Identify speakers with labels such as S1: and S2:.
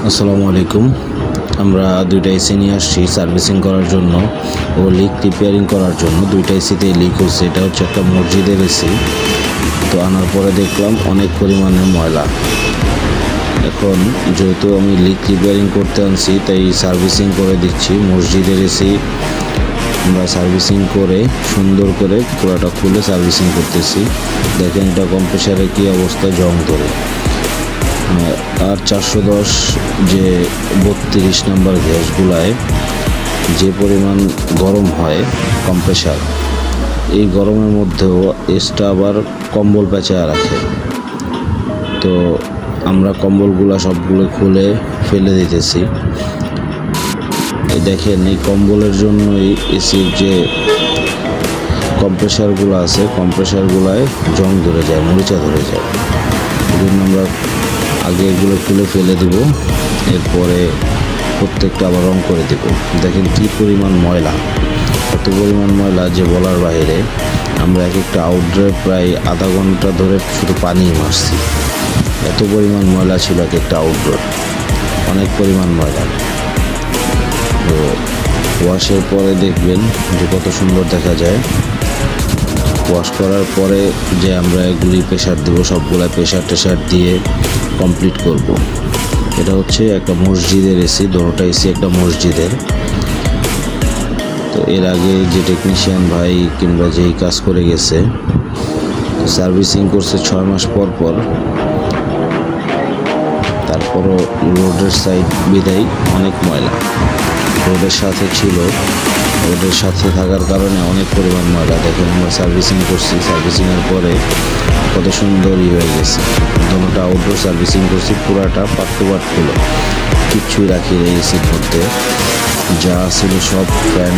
S1: আসসালামু আলাইকুম। আমরা দুইটা এসি নিয়ে আসছি সার্ভিসিং করার জন্য ও লিক রিপেয়ারিং করার জন্য। দুইটা এসিতেই লিক হচ্ছে। এটা হচ্ছে একটা মসজিদের এসি। তো আনার পরে দেখলাম অনেক পরিমাণে ময়লা। এখন যেহেতু আমি লিক রিপেয়ারিং করতে আনছি তাই সার্ভিসিং করে দিচ্ছি। মসজিদের এসি আমরা সার্ভিসিং করে সুন্দর করে পুরোটা খুলে সার্ভিসিং করতেছি। দেখেন এটা কম্প্রেসারে কী অবস্থা, জং ধরে। আর 410 যে 32 নম্বর গ্যাসগুলায় যে পরিমাণ গরম হয় কম্প্রেসার, এই গরমের মধ্যেও এক্সট্রা আবার কম্বল পেঁচায় রাখে। তো আমরা কম্বলগুলো সবগুলো খুলে ফেলে দিতেছি। এই দেখেন এই কম্বলের জন্যই এসির যে কম্প্রেসারগুলো আছে, কম্প্রেসারগুলায় জং ধরে যায়, মরিচা ধরে যায়। এই জন্য আমরা আগে এগুলো খুলে ফেলে দিব, এরপরে প্রত্যেকটা আবার রং করে দেব। দেখেন কি পরিমাণ ময়লা, এত পরিমাণ ময়লা যে বলার বাইরে। আমরা এক একটা আউটডোরে প্রায় আধা ঘন্টা ধরে শুধু পানি মারছি। এত পরিমাণ ময়লা ছিল এক একটা আউটডোর, অনেক পরিমাণ ময়লা। তো ওয়াশের পরে দেখবেন যে কত সুন্দর দেখা যায়। ওয়াশ করার পরে যে আমরা এগুলি প্রেশার দেব, সবগুলা প্রেশার টেশার দিয়ে কমপ্লিট করব। এটা হচ্ছে একটা মসজিদের এসি, দুটোটা এসি একটা মসজিদের। তো এর আগে যে টেকনিশিয়ান ভাই কিংবা যেই কাজ করে গেছে, সার্ভিসিং করছে 6 মাস পর পর। তারপরও রোডের সাইড বিদায় অনেক ময়লা রোডের সাথে ছিল, রোডের সাথে থাকার কারণে অনেক পরিমাণ ময়লা। দেখেন আমরা সার্ভিসিং করছি, সার্ভিসিংয়ের পরে কত সুন্দরই হয়ে গেছে। দুটোটা আউটডোর সার্ভিসিং করছি, পুরাটা পার্ট টু পার্ট খুলে, কিচ্ছুই রাখি এই এসির মধ্যে। যা ছিল সব ফ্যান